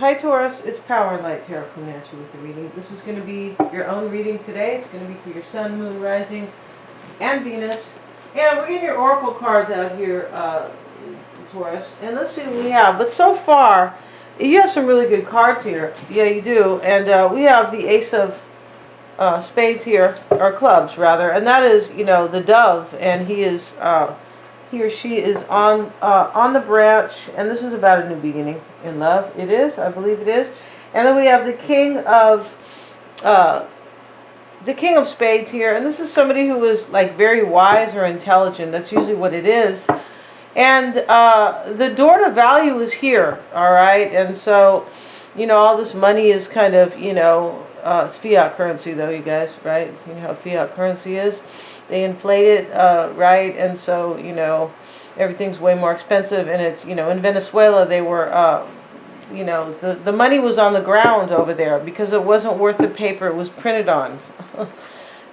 Hi Taurus, it's Power Light Tarot coming at you with the reading. This is going to be your own reading today. It's going to be for your Sun, Moon, Rising, and Venus. And we're getting your Oracle cards out here, Taurus. And let's see what we have. But so far, you have some really good cards here. Yeah, you do. And we have the Ace of Spades here, or clubs rather. And that is, you know, the Dove. And he is... he or she is on the branch, and this is about a new beginning in love. It is, I believe it is. And then we have the King of Spades here, and this is somebody who is like very wise or intelligent. That's usually what it is. And the door to value is here, all right. And so, you know, all this money is kind of, you know, it's fiat currency though, you guys, right? You know how fiat currency is. They inflate it, right? And so, you know, everything's way more expensive. And it's, you know, in Venezuela, they were, you know, the money was on the ground over there because it wasn't worth the paper it was printed on.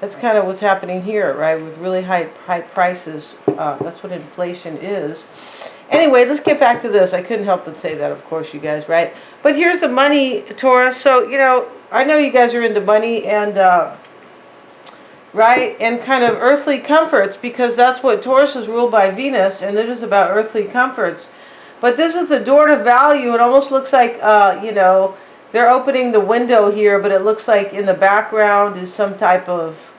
That's kind of what's happening here, right? With really high prices. That's what inflation is. Anyway, let's get back to this. I couldn't help but say that, of course, you guys, right? But here's the money, Taurus. So, you know, I know you guys are into money and... right, and kind of earthly comforts, because that's what Taurus is ruled by Venus, and it is about earthly comforts. But this is the door to value. It almost looks like, you know, they're opening the window here, but it looks like in the background is some type of,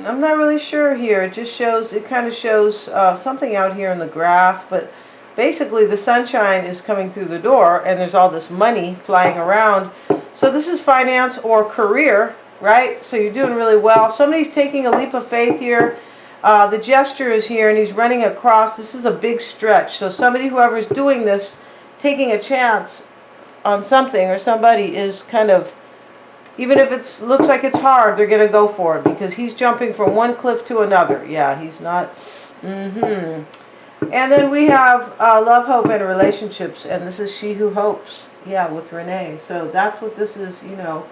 I'm not really sure here. It just shows, it kind of shows something out here in the grass, but basically the sunshine is coming through the door, and there's all this money flying around. So this is finance or career. Right? So you're doing really well. Somebody's taking a leap of faith here. The gesture is here, and he's running across. This is a big stretch. So somebody, whoever's doing this, taking a chance on something or somebody is kind of, even if it looks like it's hard, they're going to go for it because he's jumping from one cliff to another. Yeah, he's not. And then we have love, hope, and relationships. And this is She Who Hopes. Yeah, with Renee. So that's what this is, you know.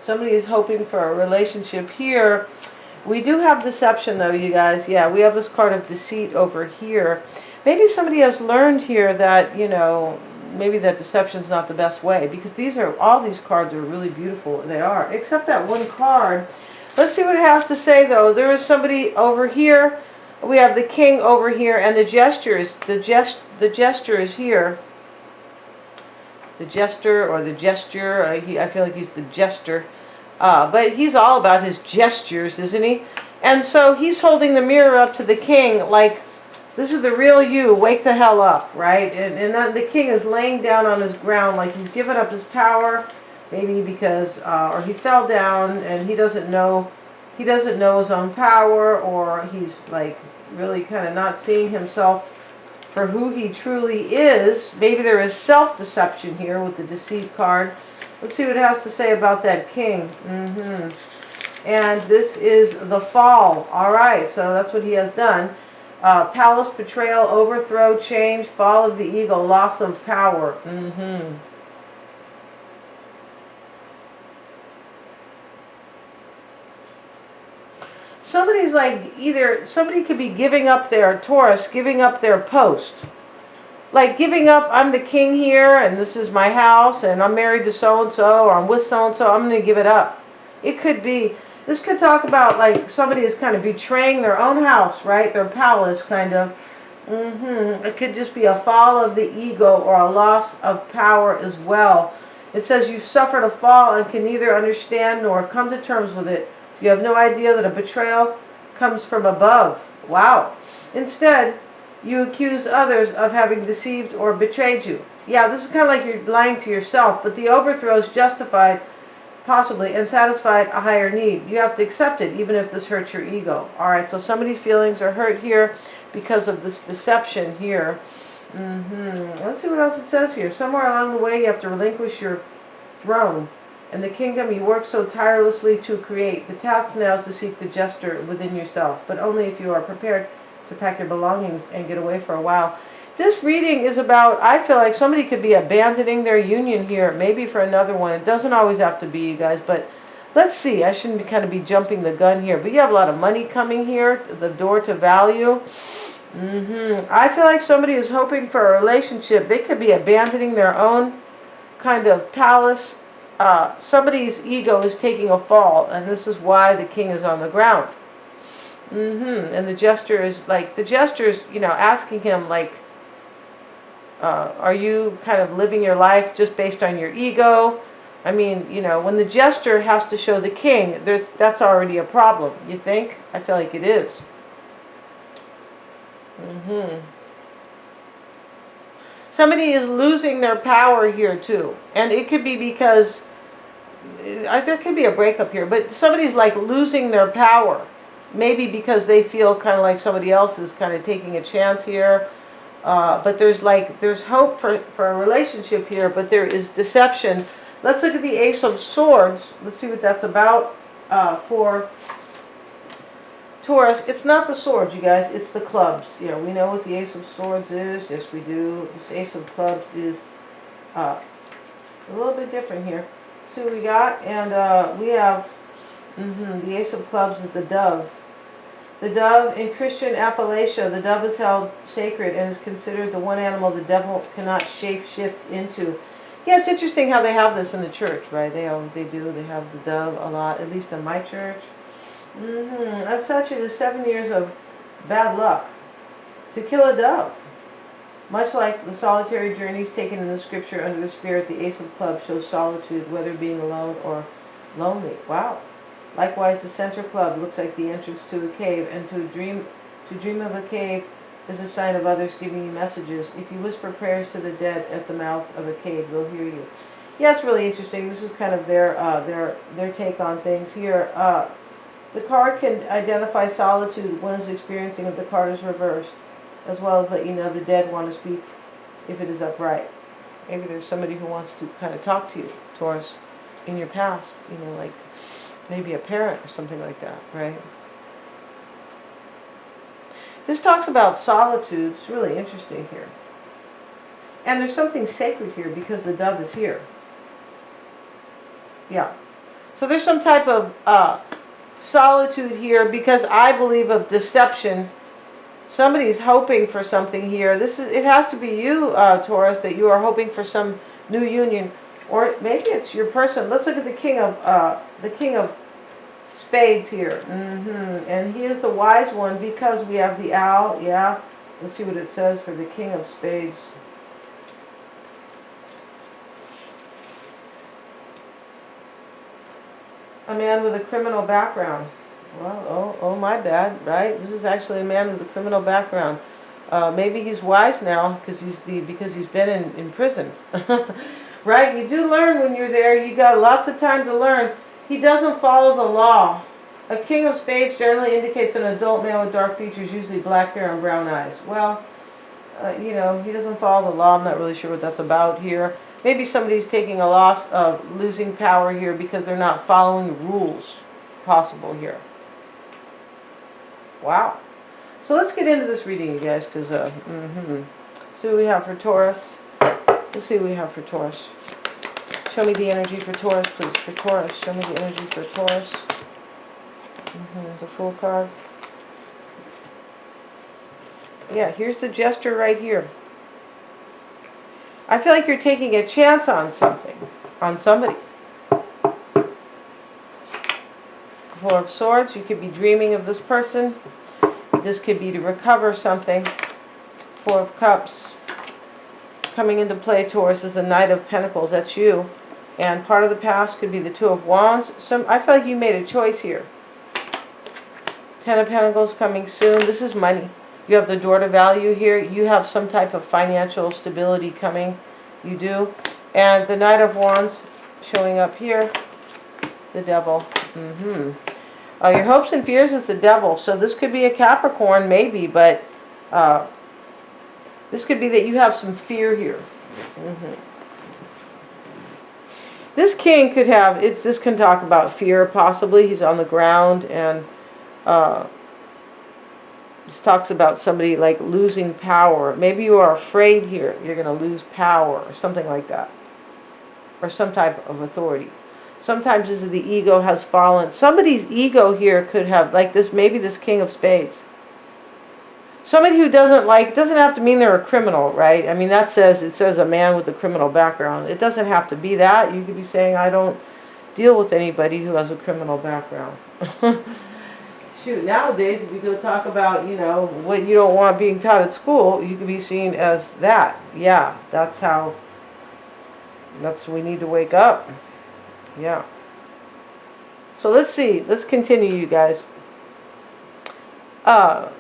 Somebody is hoping for a relationship here. We do have deception though, you guys. Yeah, we have this card of deceit over here. Maybe somebody has learned here that, you know, maybe that deception's not the best way, because these are, all these cards are really beautiful. They are, except that one card. Let's see what it has to say though. There is somebody over here. We have the King over here, and the gesture is, the gesture is here. The jester or the gesture, I feel like he's the jester, but he's all about his gestures, isn't he? And so he's holding the mirror up to the King like, this is the real you, wake the hell up, right? And then the King is laying down on his ground like he's given up his power, maybe because, or he fell down and he doesn't know his own power, or he's like really kind of not seeing himself for who he truly is. Maybe there is self-deception here with the deceit card. Let's see what it has to say about that King. And this is the Fall. All right, so that's what he has done. Palace, betrayal, overthrow, change, fall of the ego, loss of power. Somebody's like, either somebody could be giving up their Taurus, giving up their post. Like giving up, I'm the king here, and this is my house, and I'm married to so-and-so, or I'm with so-and-so, I'm going to give it up. It could be, this could talk about like somebody is kind of betraying their own house, right? Their palace, kind of. It could just be a fall of the ego or a loss of power as well. It says you've suffered a fall and can neither understand nor come to terms with it. You have no idea that a betrayal comes from above. Wow. Instead, you accuse others of having deceived or betrayed you. Yeah, this is kind of like you're lying to yourself, but the overthrow is justified, possibly, and satisfied a higher need. You have to accept it, even if this hurts your ego. All right, so somebody's feelings are hurt here because of this deception here. Let's see what else it says here. Somewhere along the way, you have to relinquish your throne and the kingdom you worked so tirelessly to create. The task now is to seek the jester within yourself, but only if you are prepared to pack your belongings and get away for a while. This reading is about, I feel like somebody could be abandoning their union here, maybe for another one. It doesn't always have to be, you guys, but let's see. I shouldn't kind of be jumping the gun here, but you have a lot of money coming here, the door to value. I feel like somebody is hoping for a relationship. They could be abandoning their own kind of palace, somebody's ego is taking a fall, and this is why the king is on the ground. And the jester is asking him, like, are you kind of living your life just based on your ego? I mean, when the jester has to show the king, that's already a problem. You think? I feel like it is. Somebody is losing their power here too, and it could be because there could be a breakup here, but somebody's like losing their power, maybe because they feel kind of like somebody else is kind of taking a chance here. But there's hope for a relationship here, but there is deception. Let's look at the Ace of Swords. Let's see what that's about for Taurus. It's not the swords, you guys. It's the clubs. We know what the Ace of Swords is. Yes, we do. This Ace of Clubs is a little bit different here. See what we got? And we have the Ace of Clubs is the dove. The dove, in Christian Appalachia, the dove is held sacred and is considered the one animal the devil cannot shape-shift into. Yeah, it's interesting how they have this in the church, right? They have the dove a lot, at least in my church. As such, it is 7 years of bad luck to kill a dove. Much like the solitary journeys taken in the scripture under the spirit, the Ace of Clubs shows solitude, whether being alone or lonely. Wow. Likewise, the center club looks like the entrance to a cave, and to dream of a cave is a sign of others giving you messages. If you whisper prayers to the dead at the mouth of a cave, they'll hear you. Yeah, it's really interesting. This is kind of their take on things here. The card can identify solitude one is experiencing if the card is reversed, as well as let you know the dead want to speak if it is upright. Maybe there's somebody who wants to kind of talk to you, Taurus, in your past, like maybe a parent or something like that, right? This talks about solitude. It's really interesting here. And there's something sacred here because the dove is here. Yeah. So there's some type of solitude here because I believe of deception. Somebody's hoping for something here. It has to be you, Taurus, that you are hoping for some new union, or maybe it's your person. Let's look at the King of Spades here, and he is the wise one because we have the owl. Yeah, let's see what it says for the King of Spades. A man with a criminal background. Well, oh my bad, right? This is actually a man with a criminal background. Maybe he's wise now because he's been in prison. Right? You do learn when you're there. You got lots of time to learn. He doesn't follow the law. A King of Spades generally indicates an adult male with dark features, usually black hair and brown eyes. Well, he doesn't follow the law. I'm not really sure what that's about here. Maybe somebody's taking a loss of losing power here because they're not following the rules possible here. Wow. So let's get into this reading, you guys, because see what we have for Taurus. Let's see what we have for Taurus. Show me the energy for Taurus, please. For Taurus, show me the energy for Taurus. The Fool card. Yeah, here's the gesture right here. I feel like you're taking a chance on something, on somebody. Four of Swords, you could be dreaming of this person. This could be to recover something. Four of Cups. Coming into play, Taurus, is the Knight of Pentacles. That's you. And part of the past could be the Two of Wands. I feel like you made a choice here. Ten of Pentacles coming soon. This is money. You have the door to value here. You have some type of financial stability coming. You do. And the Knight of Wands showing up here. The Devil. Your hopes and fears is the Devil. So this could be a Capricorn, maybe, but this could be that you have some fear here. This king could have, this can talk about fear, possibly. He's on the ground, and this talks about somebody like losing power. Maybe you are afraid here. You're going to lose power or something like that. Or some type of authority. Sometimes this is the ego has fallen. Somebody's ego here could have, like this, maybe this King of Spades. Somebody who doesn't like, doesn't have to mean they're a criminal, right? I mean, it says a man with a criminal background. It doesn't have to be that. You could be saying, I don't deal with anybody who has a criminal background. Shoot, nowadays, if you go talk about, what you don't want being taught at school, you could be seen as that. Yeah, that's we need to wake up. Yeah. So let's see. Let's continue, you guys. But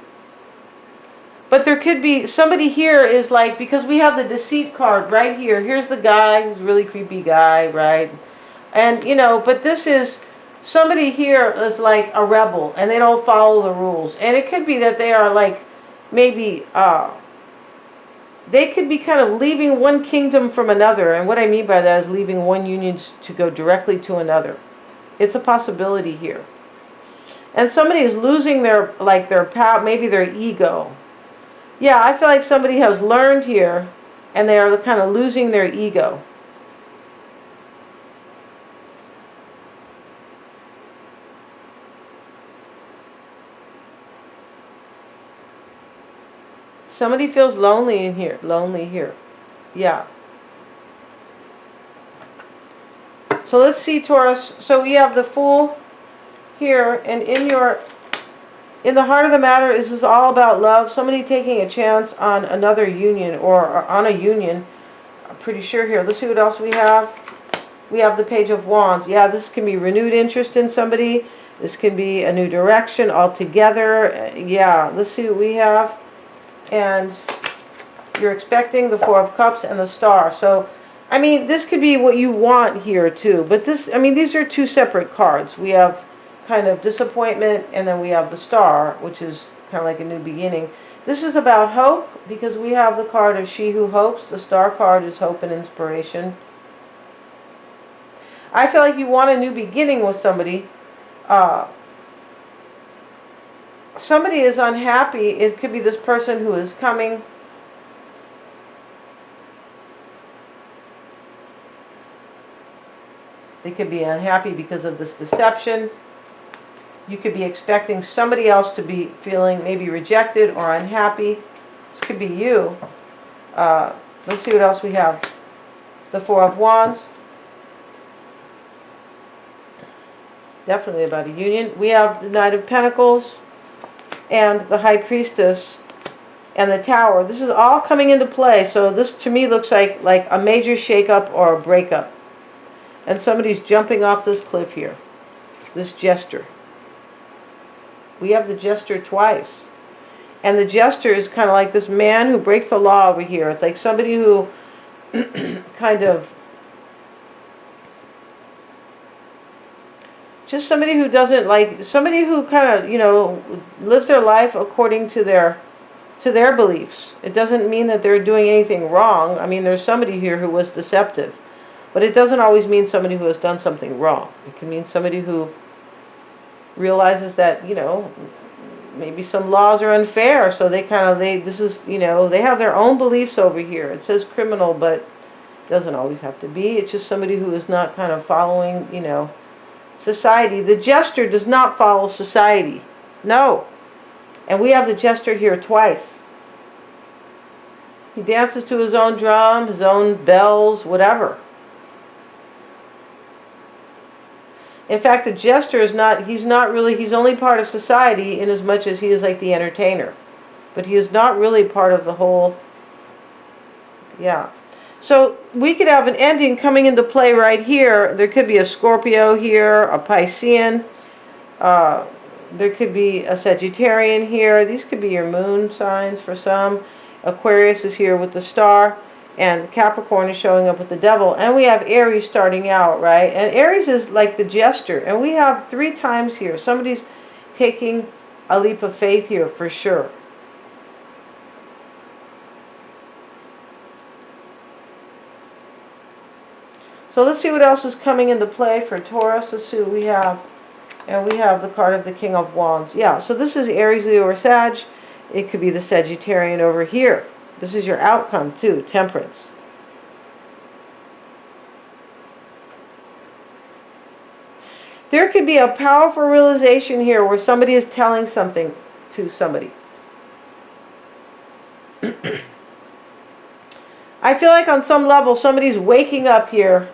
there could be, somebody here is like, because we have the deceit card right here. Here's the guy, who's a really creepy guy, right? And, but this is, somebody here is like a rebel, and they don't follow the rules. And it could be that they are like, maybe, they could be kind of leaving one kingdom from another. And what I mean by that is leaving one union to go directly to another. It's a possibility here. And somebody is losing their power, maybe their ego. Yeah, I feel like somebody has learned here, and they are kind of losing their ego. Somebody feels lonely in here, Yeah. So let's see, Taurus. So we have the Fool here, and in the heart of the matter, this is all about love. Somebody taking a chance on another union, or on a union. I'm pretty sure here. Let's see what else we have. We have the Page of Wands. Yeah, this can be renewed interest in somebody. This can be a new direction altogether. Yeah, let's see what we have. And you're expecting the Four of Cups and the Star. So, I mean, this could be what you want here too. But this, I mean, these are two separate cards. We have kind of disappointment, and then we have the Star, which is kind of like a new beginning. This is about hope, because we have the card of She Who Hopes. The Star card is hope and inspiration. I feel like you want a new beginning with somebody. Somebody is unhappy. It could be this person who is coming. They could be unhappy because of this deception. You could be expecting somebody else to be feeling maybe rejected or unhappy. This could be you. Let's see what else we have. The Four of Wands. Definitely about a union. We have the Knight of Pentacles and the High Priestess and the Tower. This is all coming into play. So this to me looks like a major shakeup or a breakup. And somebody's jumping off this cliff here. This Jester. We have the Jester twice. And the Jester is kind of like this man who breaks the law over here. It's like somebody who kind of, just somebody who doesn't like, somebody who kind of, lives their life according to their beliefs. It doesn't mean that they're doing anything wrong. I mean, there's somebody here who was deceptive. But it doesn't always mean somebody who has done something wrong. It can mean somebody who realizes that, maybe some laws are unfair. So they they have their own beliefs over here. It says criminal, but it doesn't always have to be. It's just somebody who is not kind of following, society. The Jester does not follow society. No. And we have the Jester here twice. He dances to his own drum, his own bells, whatever. In fact, the Jester is he's only part of society in as much as he is like the entertainer. But he is not really part of the whole, yeah. So we could have an ending coming into play right here. There could be a Scorpio here, a Piscean. There could be a Sagittarian here. These could be your moon signs for some. Aquarius is here with the Star. And Capricorn is showing up with the Devil. And we have Aries starting out, right? And Aries is like the Jester. And we have 3 times here. Somebody's taking a leap of faith here for sure. So let's see what else is coming into play for Taurus. Let's see what we have. And we have the card of the King of Wands. Yeah, so this is Aries, Leo, or Sag. It could be the Sagittarian over here. This is your outcome too, Temperance. There could be a powerful realization here where somebody is telling something to somebody. I feel like on some level somebody's waking up here.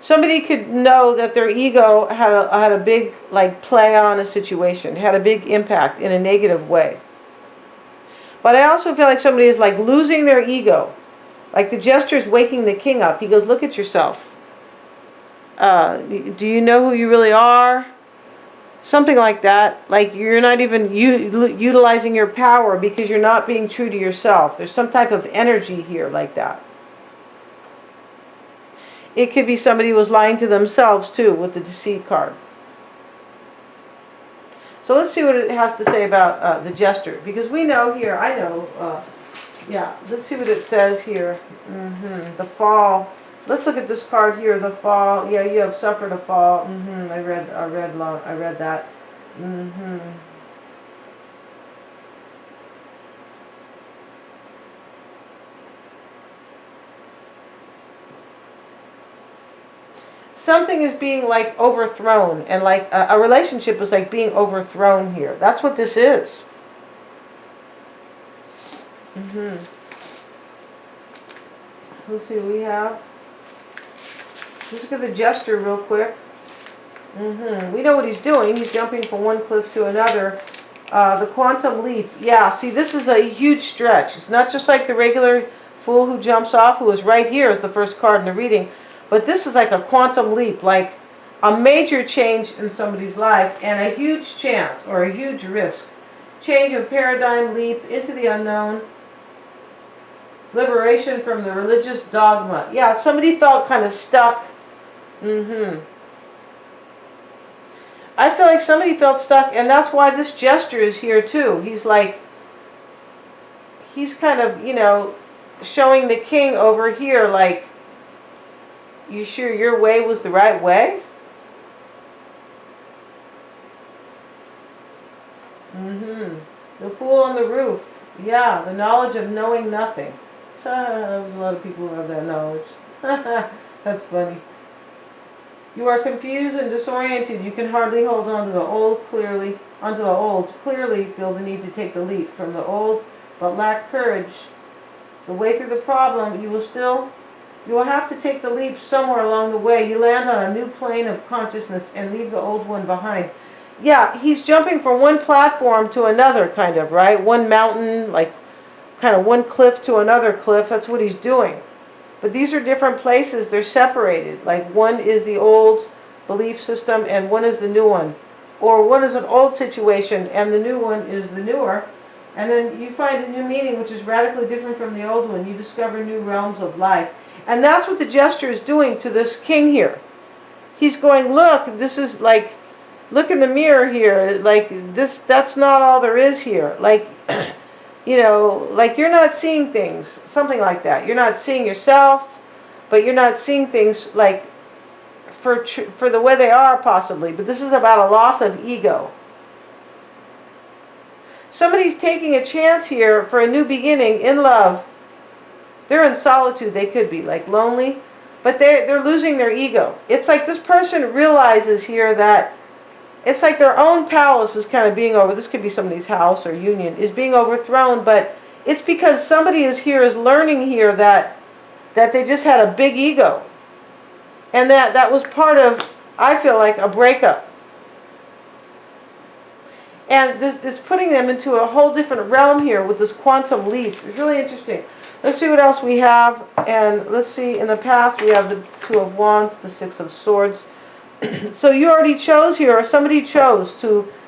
Somebody could know that their ego had a big like play on a situation, had a big impact in a negative way. But I also feel like somebody is like losing their ego. Like the jester is waking the king up. He goes, look at yourself. Do you know who you really are? Something like that. Like you're not even utilizing your power because you're not being true to yourself. There's some type of energy here like that. It could be somebody who was lying to themselves too with the deceit card. So let's see what it has to say about the jester. Because we know here, I know, yeah, let's see what it says here. The fall. Let's look at this card here, the fall. Yeah, you have suffered a fall. I read that. Something is being like overthrown, and like a relationship is like being overthrown here. That's what this is. Let's see what we have. Let's look at the jester real quick. We know what he's doing. He's jumping from one cliff to another. The quantum leap. Yeah, see, this is a huge stretch. It's not just like the regular fool who jumps off, who is right here as the first card in the reading. But this is like a quantum leap, like a major change in somebody's life and a huge chance or a huge risk. Change of paradigm, leap into the unknown. Liberation from the religious dogma. Yeah, somebody felt kind of stuck. I feel like somebody felt stuck, and that's why this jester is here too. He's like, he's kind of, you know, showing the king over here like, you sure your way was the right way? The fool on the roof. Yeah, the knowledge of knowing nothing. There's a lot of people who have that knowledge. That's funny. You are confused and disoriented. You can hardly hold on to the old clearly. Clearly feel the need to take the leap from the old, but lack courage. The way through the problem, you will have to take the leap somewhere along the way. You land on a new plane of consciousness and leave the old one behind. Yeah, he's jumping from one platform to another, kind of, right? One mountain, like kind of one cliff to another cliff. That's what he's doing. But these are different places. They're separated. Like one is the old belief system and one is the new one. Or one is an old situation and the new one is the newer. And then you find a new meaning which is radically different from the old one. You discover new realms of life. And that's what the jester is doing to this king here. He's going, look, this is like, look in the mirror here. Like this, that's not all there is here. Like, you know, like you're not seeing things, something like that. You're not seeing yourself, but you're not seeing things like for the way they are possibly. But this is about a loss of ego. Somebody's taking a chance here for a new beginning in love. They're in solitude, they could be, like lonely, but they're losing their ego. It's like this person realizes here that it's like their own palace is kind of being this could be somebody's house or union, is being overthrown, but it's because somebody is learning here that they just had a big ego. And that was part of, I feel like, a breakup. And it's putting them into a whole different realm here with this quantum leap. It's really interesting. Let's see what else we have. And let's see, in the past we have the Two of Wands, the Six of Swords. So you already chose here, or somebody chose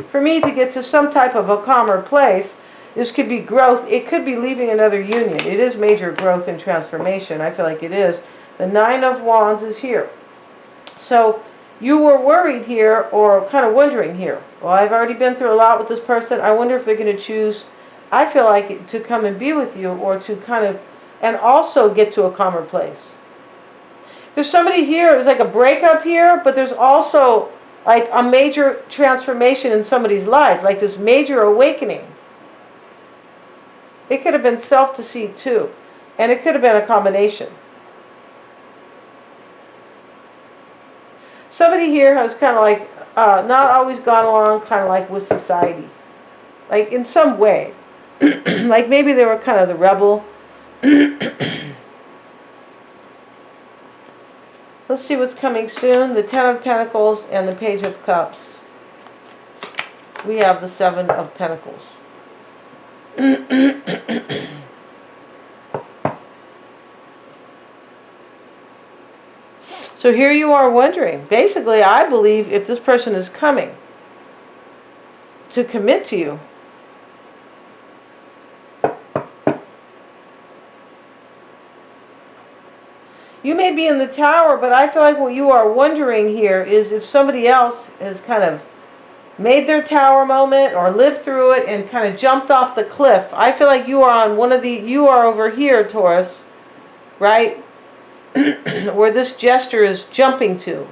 for me to get to some type of a calmer place. This could be growth. It could be leaving another union. It is major growth and transformation. I feel like it is. The Nine of Wands is here. So you were worried here or kind of wondering here. Well, I've already been through a lot with this person. I wonder if they're going to choose, I feel like, to come and be with you or to kind of, and also get to a calmer place. There's somebody here, there's like a breakup here, but there's also like a major transformation in somebody's life, like this major awakening. It could have been self-deceit too, and it could have been a combination. Somebody here has kind of like not always gone along kind of like with society, like in some way. Like maybe they were kind of the rebel. Let's see what's coming soon. The Ten of Pentacles and the Page of Cups. We have the Seven of Pentacles. So here you are wondering. Basically, I believe if this person is coming to commit to you, you may be in the Tower, but I feel like what you are wondering here is if somebody else has kind of made their Tower moment or lived through it and kind of jumped off the cliff. I feel like you are on one of the, you are over here, Taurus, right? Where this gesture is jumping to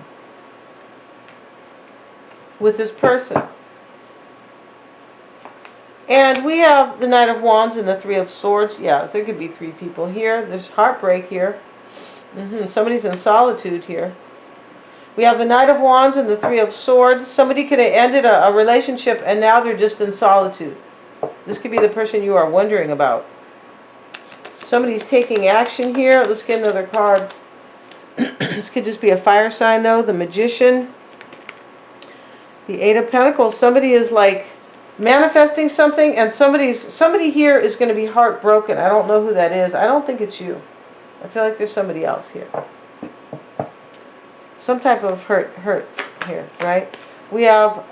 with this person. And we have the Knight of Wands and the Three of Swords. Yeah, there could be three people here. There's heartbreak here. Somebody's in solitude here. We have the Knight of Wands and the Three of Swords. Somebody could have ended a relationship and now they're just in solitude. This could be the person you are wondering about. Somebody's taking action here. Let's get another card. This could just be a fire sign though. The Magician. The Eight of Pentacles. Somebody is like manifesting something and somebody here is going to be heartbroken. I don't know who that is. I don't think it's you. I feel like there's somebody else here. Some type of hurt here, right? We have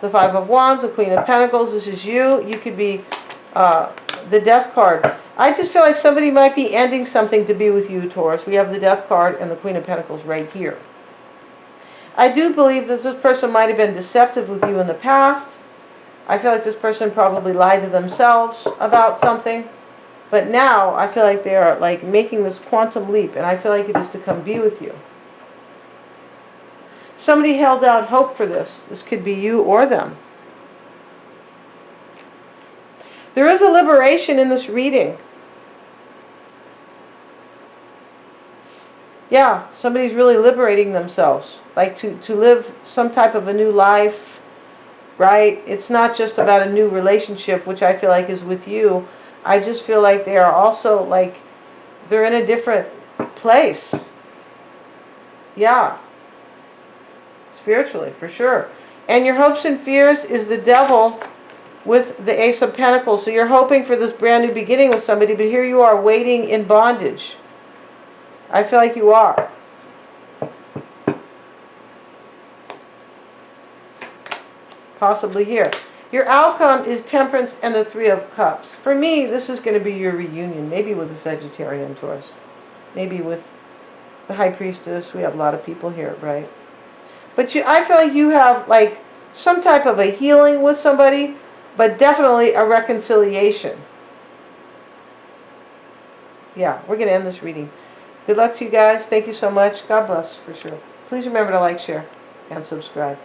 the Five of Wands, the Queen of Pentacles. This is you. You could be the Death card. I just feel like somebody might be ending something to be with you, Taurus. We have the Death card and the Queen of Pentacles right here. I do believe that this person might have been deceptive with you in the past. I feel like this person probably lied to themselves about something. But now I feel like they are like making this quantum leap, and I feel like it is to come be with you. Somebody held out hope for this. This could be you or them. There is a liberation in this reading. Yeah, somebody's really liberating themselves. Like to live some type of a new life, right? It's not just about a new relationship, which I feel like is with you. I just feel like they are also like, they're in a different place. Yeah. Spiritually, for sure. And your hopes and fears is the Devil with the Ace of Pentacles. So you're hoping for this brand new beginning with somebody, but here you are waiting in bondage. I feel like you are. Possibly here. Your outcome is Temperance and the Three of Cups. For me, this is going to be your reunion. Maybe with a Sagittarian, Taurus. Maybe with the High Priestess. We have a lot of people here, right? But I feel like you have like some type of a healing with somebody, but definitely a reconciliation. Yeah, we're going to end this reading. Good luck to you guys. Thank you so much. God bless, for sure. Please remember to like, share, and subscribe.